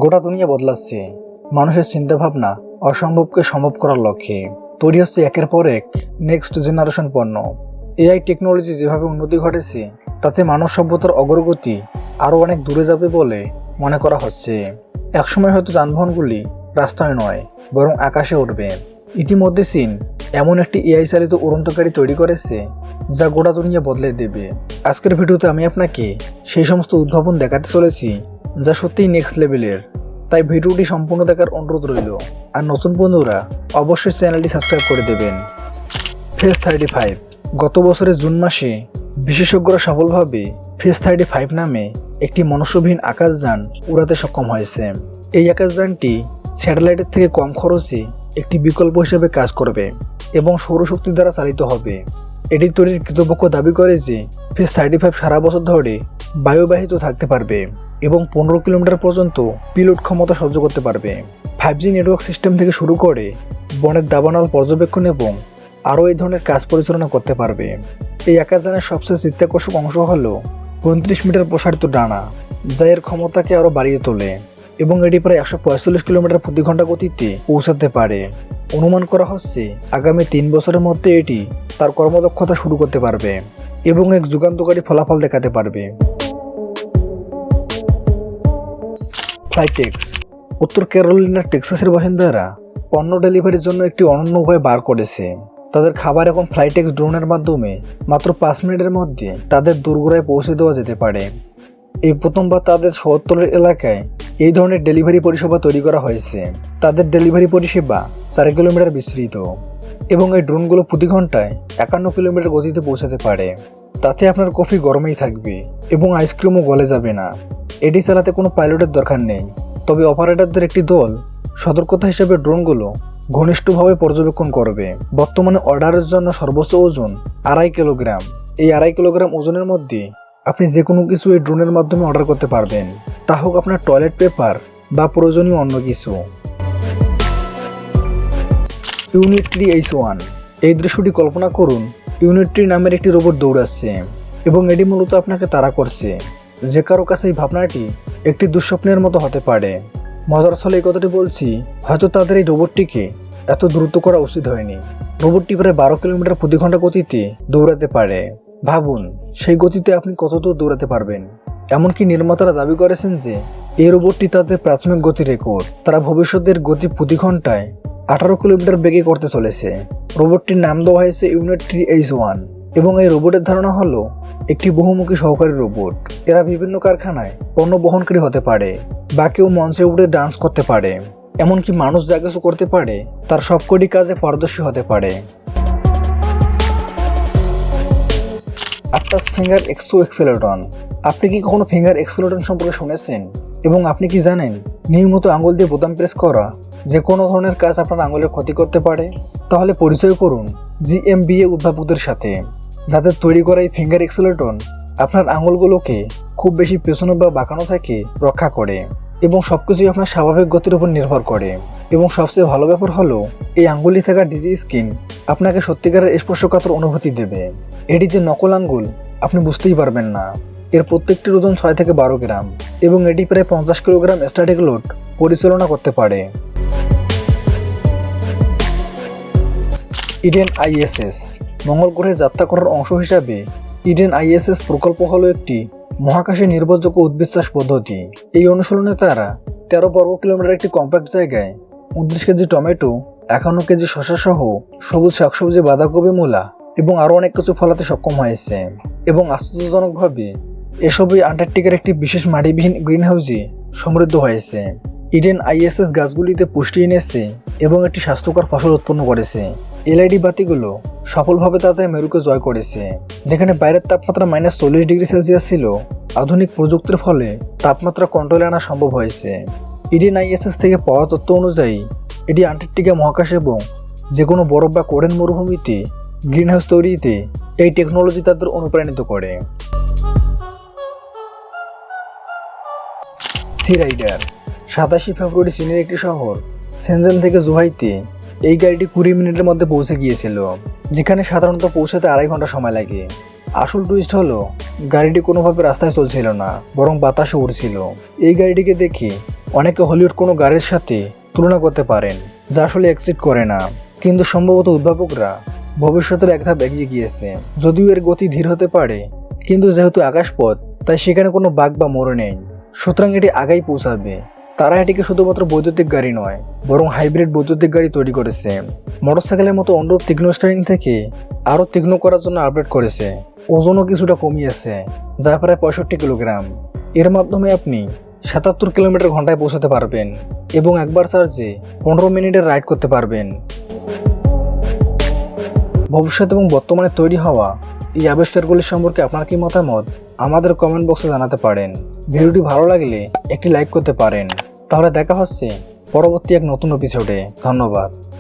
গোটা দুনিয়া বদলাচ্ছে মানুষের চিন্তাভাবনা অসম্ভবকে সম্ভব করার লক্ষ্যে। তৈরি হচ্ছে একের পর এক নেক্সট জেনারেশন পণ্য। এআই টেকনোলজি যেভাবে উন্নতি ঘটেছে তাতে মানব সভ্যতার অগ্রগতি আরও অনেক দূরে যাবে বলে মনে করা হচ্ছে। একসময় হয়তো যানবাহনগুলি রাস্তায় নয় বরং আকাশে উঠবে। ইতিমধ্যে চীন এমন একটি এআই চালিত উড়ন্ত গাড়ি তৈরি করেছে যা গোটা দুনিয়া বদলে দেবে। আজকের ভিডিওতে আমি আপনাকে সেই সমস্ত উদ্ভাবন দেখাতে চলেছি যা সত্যিই নেক্সট লেভেলের। তাই ভিডিওটি সম্পূর্ণ দেখার অনুরোধ রইল। আর নতুন বন্ধুরা অবশ্যই চ্যানেলটি সাবস্ক্রাইব করে দেবেন। ফেজ 35 গত বছরের জুন মাসে বিশেষজ্ঞরা সফলভাবে ফেজ 35 নামে একটি মনুষ্যবিহীন আকাশযান উড়াতে সক্ষম হয়েছে। এই আকাশযানটি স্যাটেলাইটের থেকে কম খরচে একটি বিকল্প হিসেবে কাজ করবে এবং সৌরশক্তি দ্বারা চালিত হবে। এটি তৈরির কর্তৃপক্ষ দাবি করে যে ফেজ 35 সারা বছর ধরে বায়ুবাহিত থাকতে পারবে এবং 15 কিলোমিটার পর্যন্ত পিলোড ক্ষমতা সহ্য করতে পারবে। 5G নেটওয়ার্ক সিস্টেম থেকে শুরু করে বনের দাবানল পর্যবেক্ষণ এবং আরও এই ধরনের কাজ পরিচালনা করতে পারবে। এই আকাশযানের সবচেয়ে চিত্তাকর্ষক অংশ হল 35 মিটার প্রসারিত ডানা, যা এর ক্ষমতাকে আরও বাড়িয়ে তোলে এবং এটি প্রায় 145 কিলোমিটার প্রতি ঘন্টা গতিতে পৌঁছাতে পারে। অনুমান করা হচ্ছে আগামী 3 বছরের মধ্যে এটি তার কর্মদক্ষতা শুরু করতে পারবে এবং এক যুগান্তকারী ফলাফল দেখাতে পারবে। ফ্লাইটেক্স উত্তর ক্যারোলিনার টেক্সাসের বাসিন্দারা পণ্য ডেলিভারির জন্য একটি অনন্য উপায় বার করেছে। তাদের খাবার এখন ফ্লাইটেক্স ড্রোনের মাধ্যমে মাত্র 5 মিনিটের মধ্যে তাদের দোরগোড়ায় পৌঁছে দেওয়া যেতে পারে। এই প্রথমবার তাদের শহরতলির এলাকায় এই ধরনের ডেলিভারি পরিষেবা তৈরি করা হয়েছে। তাদের ডেলিভারি পরিষেবা 4 কিলোমিটার বিস্তৃত এবং এই ড্রোনগুলো প্রতি ঘন্টায় 51 কিলোমিটার গতিতে পৌঁছাতে পারে। তাতে আপনার কফি গরমেই থাকবে এবং আইসক্রিমও গলে যাবে না। এটি চালাতে কোনো পাইলটের দরকার নেই, তবে অপারেটরদের একটি দল সতর্কতা হিসেবে ড্রোনগুলো ঘনিষ্ঠভাবে পর্যবেক্ষণ করবে। বর্তমানে অর্ডারের জন্য সর্বোচ্চ ওজন 2.5 কিলোগ্রাম। এই 2.5 কিলোগ্রাম ওজনের মধ্যে আপনি যে কোনো কিছু এই ড্রোনের মাধ্যমে অর্ডার করতে পারবেন, তা হোক আপনার টয়লেট পেপার বা প্রয়োজনীয় অন্য কিছু। ইউনিট্রি H1 এই দৃশ্যটি কল্পনা করুন। ইউনিট্রি নামের একটি রোবট দৌড়াচ্ছে এবং এটি মূলত আপনাকে তাড়া করছে। যে কারো কাছে এই ভাবনাটি একটি দুঃস্বপ্নের মতো হতে পারে। মজার ছলে এই কথাটি বলছি, হয়তো তাদের এই রোবটটিকে এত দ্রুত করা উচিত হয়নি। রোবটটি প্রায় 12 কিলোমিটার প্রতি ঘন্টা গতিতে দৌড়াতে পারে। ভাবুন সেই গতিতে আপনি কত দূর দৌড়াতে পারবেন। এমনকি নির্মাতারা দাবি করেছেন যে এই রোবটটি তাদের প্রাথমিক গতি রেকর্ড। তারা ভবিষ্যতের গতি প্রতি ঘন্টায় 18 কিলোমিটার বেগে করতে চলেছে। রোবটটির নাম দেওয়া হয়েছে ইউনিট্রি H1 এবং এই রোবটের ধারণা হলো একটি বহুমুখী সহকারী রোবট। এরা বিভিন্ন কারখানায় পণ্য বহনকারী হতে পারে বা কেউ মঞ্চে উঠে ডান্স করতে পারে, এমনকি মানুষ যা কিছু করতে পারে তার সবকটি কাজে পারদর্শী হতে পারে। আটটাস ফিঙ্গার এক্সো এক্সেলেটন। আপনি কি কখনো ফিঙ্গার এক্সেলেটন সম্পর্কে শুনেছেন? এবং আপনি কি জানেন নিয়মিত আঙুল দিয়ে বোতাম প্রেস করা যে কোনো ধরনের কাজ আপনার আঙুলের ক্ষতি করতে পারে? তাহলে পরিচয় করুন GMBA উদ্ভাবকদের সাথে, যাদের তৈরি করা এই ফিঙ্গার এক্সেলেটন আপনার আঙুলগুলোকে খুব বেশি পেছনো বা বাঁকানো থেকে রক্ষা করে এবং সবকিছুই আপনার স্বাভাবিক গতির উপর নির্ভর করে। এবং সবচেয়ে ভালো ব্যাপার হলো এই আঙ্গুলে থাকা ডিজি স্কিন আপনাকে সত্যিকারের স্পর্শকাতর অনুভূতি দেবে। এটি যে নকল আঙ্গুল আপনি বুঝতেই পারবেন না। এর প্রত্যেকটির ওজন 6 থেকে 12 গ্রাম এবং এটি প্রায় 50 কিলোগ্রাম স্ট্যাটিক লোড পরিচালনা করতে পারে। ইডেন ISS মঙ্গল গ্রহে যাত্রা করার অংশ হিসাবে ইডেন ISS প্রকল্প হলো একটি মহাকাশে নির্ভরযোগ্য উদ্ভিদ চাষ পদ্ধতি। এই অনুশীলনে তারা 13 বর্গ কিলোমিটার একটি কম্প্যাক্ট জায়গায় 29 কেজি টমেটো, 51 কেজি শসা সহ সবুজ শাকসবজি, বাঁধাকপি, মূলা এবং আরও অনেক কিছু ফলাতে সক্ষম হয়েছে। এবং আশ্চর্যজনকভাবে এসবই আন্টার্কটিকার একটি বিশেষ মাটিবিহীন গ্রিনহাউসে সমৃদ্ধ হয়েছে। ইডেন ISS গাছগুলিতে পুষ্টি এনেছে এবং একটি স্বাস্থ্যকর ফসল উৎপন্ন করেছে। LED বাতিগুলো সফলভাবে তাদের মেরুকে জয় করেছে। যেখানে বাইরের তাপমাত্রা -40 ডিগ্রি সেলসিয়াস ছিল, আধুনিক প্রযুক্তির ফলে তাপমাত্রা কন্ট্রোলে আনা সম্ভব হয়েছে। ইডেন ISS থেকে পাওয়া তথ্য অনুযায়ী এটি আন্টার্কটিকা মহাকাশ এবং যে কোনো বরফ বা কোরেন মরুভূমিতে গ্রিনহাউস তৈরিতে এই টেকনোলজি তাদের অনুপ্রাণিত করে। সি রাইডার 27 ফেব্রুয়ারি চীনের একটি শহর সেনজেন থেকে জুহাইতে এই গাড়িটি 20 মিনিটের মধ্যে পৌঁছে গিয়েছিল, যেখানে সাধারণত পৌঁছাতে 2.5 ঘন্টা সময় লাগে। আসল টুইস্ট হলো গাড়িটি কোনোভাবে রাস্তায় চলছিল না, বরং বাতাসে উড়ছিল। এই গাড়িটিকে দেখে অনেকে হলিউড কোনো গাড়ির সাথে তুলনা করতে পারেন যা আসলে এক্সিট করে না, কিন্তু সম্ভবত উদ্ভাবকরা ভবিষ্যতের এক ধাপ এগিয়ে গিয়েছে। যদিও এর গতি ধীর হতে পারে, কিন্তু যেহেতু আকাশপথ তাই সেখানে কোনো বাঁক বা মোড় নেই, সুতরাং এটি আগাই পৌঁছাবে। তারা এটিকে শুধুমাত্র বৈদ্যুতিক গাড়ি নয়, বরং হাইব্রিড বৈদ্যুতিক গাড়ি তৈরি করেছে। মোটরসাইকেলের মতো অনুরূপ তীক্ষ্ণ স্টিয়ারিং থেকে আরও তীক্ষ্ণ করার জন্য আপডেট করেছে। ওজনও কিছুটা কমিয়েছে, যা প্রায় 65 কিলোগ্রাম। এর মাধ্যমে আপনি 77 কিলোমিটার ঘন্টায় পৌঁছাতে পারবেন এবং একবার চার্জে 15 মিনিটের রাইড করতে পারবেন। ভবিষ্যৎ এবং বর্তমানে তৈরি হওয়া এই আবিষ্কারগুলি সম্পর্কে আপনার কি মতামত আমাদের কমেন্ট বক্সে জানাতে পারেন। ভিডিওটি ভালো লাগলে একটি লাইক করতে পারেন। তাহলে দেখা হচ্ছে পরবর্তী এক নতুন এপিসোডে। ধন্যবাদ।